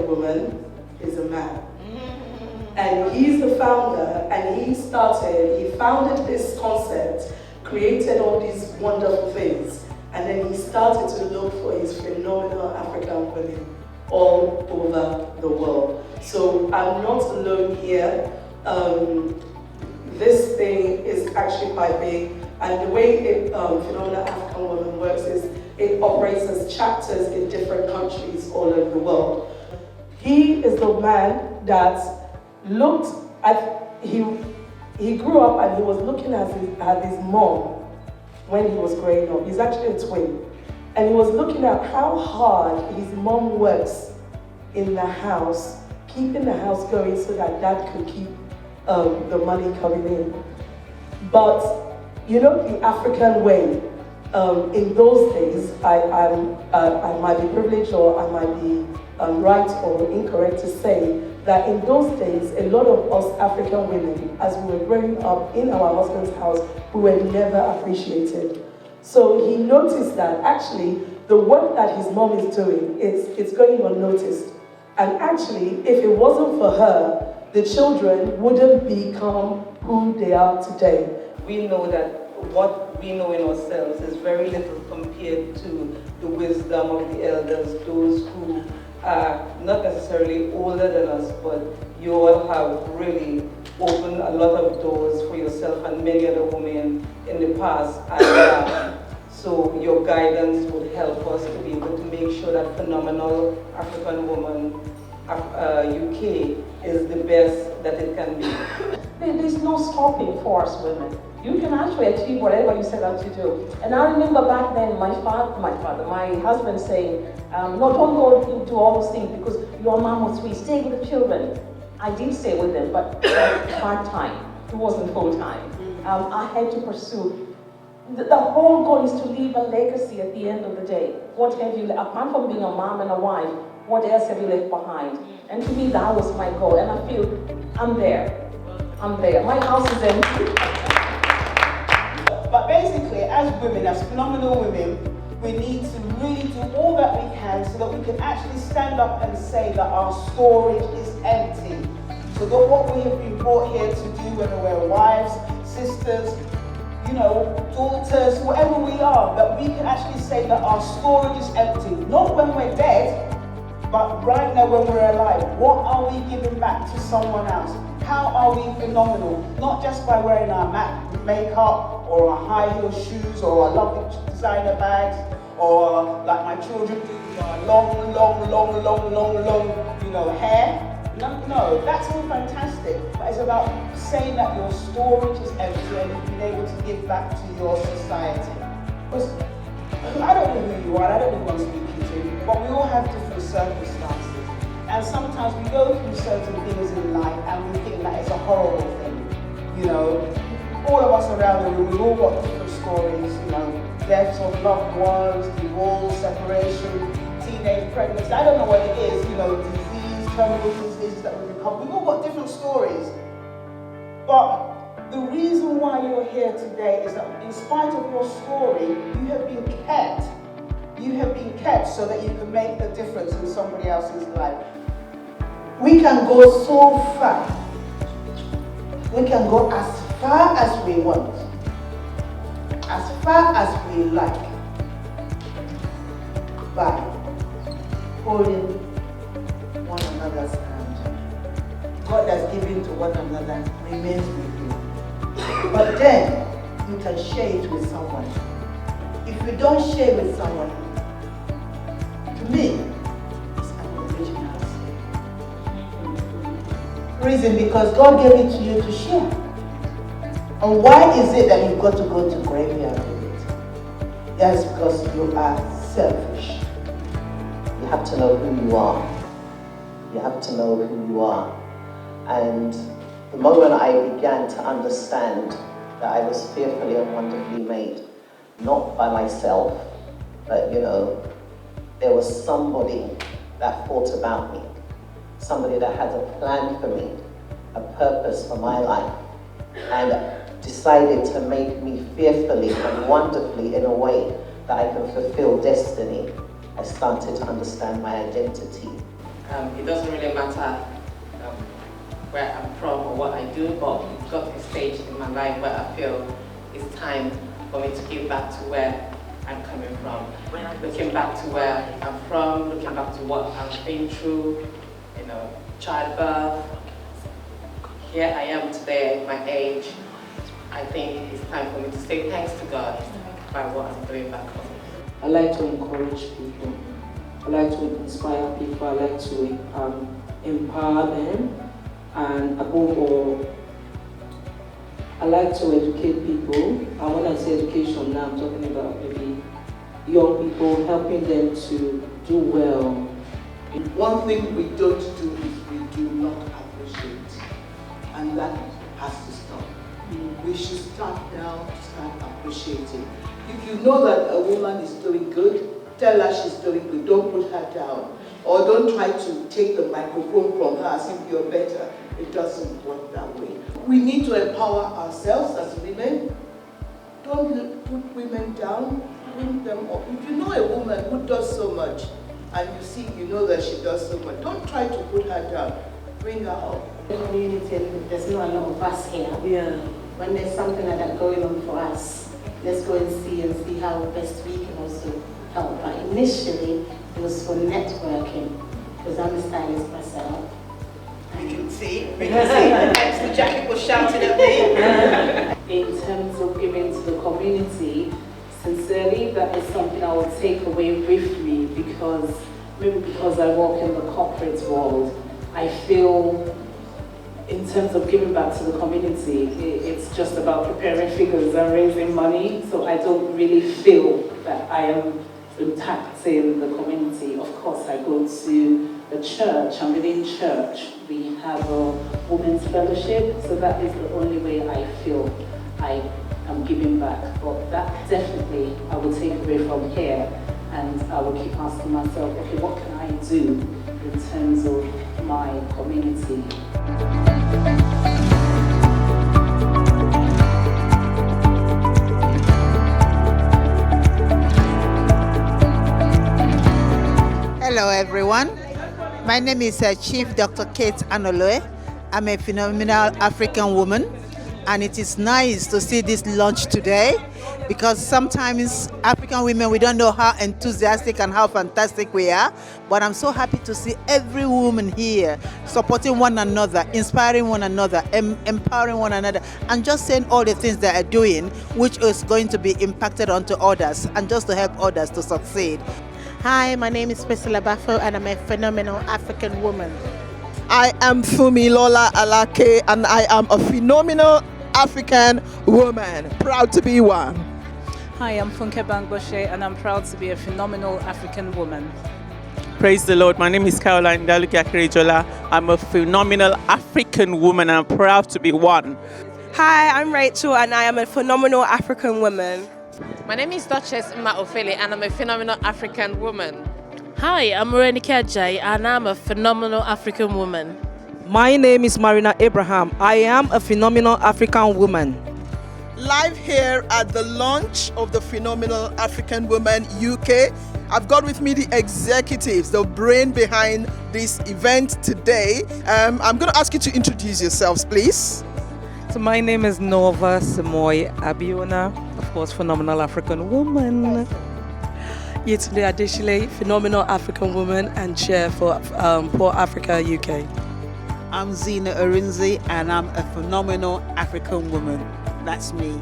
woman is a man. And he's the founder, and he founded this concept, created all these wonderful things, and then he started to look for his phenomenal African women all over the world. So I'm not alone here. This thing is actually quite big, and the way Phenomenal African Women works is it operates as chapters in different countries all over the world. He is the man that looked at, he grew up and he was looking at his mom when he was growing up. He's actually a twin. And he was looking at how hard his mom works in the house, keeping the house going so that dad could keep the money coming in. But you know, the African way, in those days, I might be privileged or I might be right or incorrect to say that in those days, a lot of us African women, as we were growing up in our husband's house, we were never appreciated. So he noticed that actually the work that his mom is doing, it's going unnoticed. And actually, if it wasn't for her, the children wouldn't become who they are today. We know that what we know in ourselves is very little compared to the wisdom of the elders, those who are not necessarily older than us, but you all have really opened a lot of doors for yourself and many other women in the past. And so your guidance would help us to be able to make sure that Phenomenal African Woman UK is the best that it can be. There's no stopping for us women. You can actually achieve whatever you set out to do. And I remember back then my husband saying, no, don't go do all those things because your mom was free. Stay with the children. I did stay with them, but part-time. It wasn't full-time. I had to pursue. The whole goal is to leave a legacy at the end of the day. What have you, apart from being a mom and a wife, what else have you left behind? And to me, that was my goal. And I feel I'm there. I'm there. My house is empty. But basically, as women, as phenomenal women, we need to really do all that we can so that we can actually stand up and say that our storage is empty. So that what we have been brought here to do, whether we're wives, sisters, you know, daughters, whatever we are, that we can actually say that our storage is empty. Not when we're dead, but right now when we're alive. What are we giving back to someone else? How are we phenomenal? Not just by wearing our makeup or our high heel shoes or our lovely designer bags or like my children do, long, you know, hair. No, that's all fantastic. But it's about saying that your storage is empty and you've been able to give back to your society. Because I don't know who you are, I don't know who I'm speaking to, but we all have different circumstances. And sometimes we go through certain things in life and we think that it's a horrible thing. You know, all of us around the room, we've all got different stories, you know, deaths of loved ones, divorce, separation, teenage pregnancy, I don't know what it is, you know, disease, terminal diseases that we recover. We've all got different stories. But the reason why you're here today is that in spite of your story, you have been kept. You have been kept so that you can make a difference in somebody else's life. We can go so far. We can go as far as we want, as far as we like, by holding one another's hand. God has given to one another remains with you. But then you can share it with someone. If you don't share with someone, to me, it's an original sin. Reason, because God gave it to you to share. And why is it that you've got to go to graveyard with it? That's because you are selfish. You have to know who you are. You have to know who you are. And the moment I began to understand that I was fearfully and wonderfully made, not by myself, but you know, there was somebody that thought about me, somebody that had a plan for me, a purpose for my life, and decided to make me fearfully and wonderfully in a way that I can fulfill destiny. I started to understand my identity. It doesn't really matter where I'm from or what I do, but it's got a stage in my life where I feel it's time for me to give back to where I'm coming from. Looking back to where I'm from, looking back to what I've been through, childbirth. Here I am today at my age. I think it's time for me to say thanks to God by what I'm doing back home. I like to encourage people. I like to inspire people. I like to empower them. And above all, I like to educate people. And when I say education now, I'm talking about maybe young people, helping them to do well. One thing we don't do is we do not appreciate, and that has to stop. We should start now to start appreciating. If you know that a woman is doing good, tell her she's doing good. Don't put her down. Or don't try to take the microphone from her as if you're better. It doesn't work that way. We need to empower ourselves as women. Don't put women down, bring them up. If you know a woman who does so much, and you know that she does so much, don't try to put her down. Bring her up. The community, there's not a lot of us here. Yeah. When there's something like that going on for us, let's go and see how best we can also help. But initially, it was for networking, because I'm a stylist myself. We can see. Thanks to Jackie for shouting at me. In terms of giving to the community, sincerely, that is something I will take away with me because I work in the corporate world, I feel in terms of giving back to the community, it's just about preparing figures and raising money. So I don't really feel that I am impacting the community. Of course, I go to a church, and within church, we have a women's fellowship. So that is the only way I feel I am giving back. But that definitely I will take away from here, and I will keep asking myself, okay, what can I do in terms of my community? Hello everyone, my name is Chief Dr. Kate Anoloe. I'm a phenomenal African woman, and it is nice to see this launch today because sometimes African women, we don't know how enthusiastic and how fantastic we are, but I'm so happy to see every woman here supporting one another, inspiring one another, empowering one another, and just saying all the things they are doing, which is going to be impacted onto others and just to help others to succeed. Hi, my name is Priscilla Baffo and I'm a phenomenal African woman. I am Fumilola Alake and I am a phenomenal African woman, proud to be one. Hi, I'm Funke Bangboshe and I'm proud to be a phenomenal African woman. Praise the Lord. My name is Caroline Daluki-Akere-Jola. I'm a phenomenal African woman and I'm proud to be one. Hi, I'm Rachel and I am a phenomenal African woman. My name is Duchess Mma-Ofele and I'm a phenomenal African woman. Hi, I'm Morenike Ajayi and I'm a phenomenal African woman. My name is Marina Abraham. I am a phenomenal African woman. Live here at the launch of the Phenomenal African Woman UK. I've got with me the executives, the brain behind this event today. I'm going to ask you to introduce yourselves, please. So my name is Nova Samoy Abiona, of course, phenomenal African woman. Yetunde Adeshile, phenomenal African woman and chair for PAWAfrica UK. I'm Zina Arinzi and I'm a phenomenal African woman. That's me.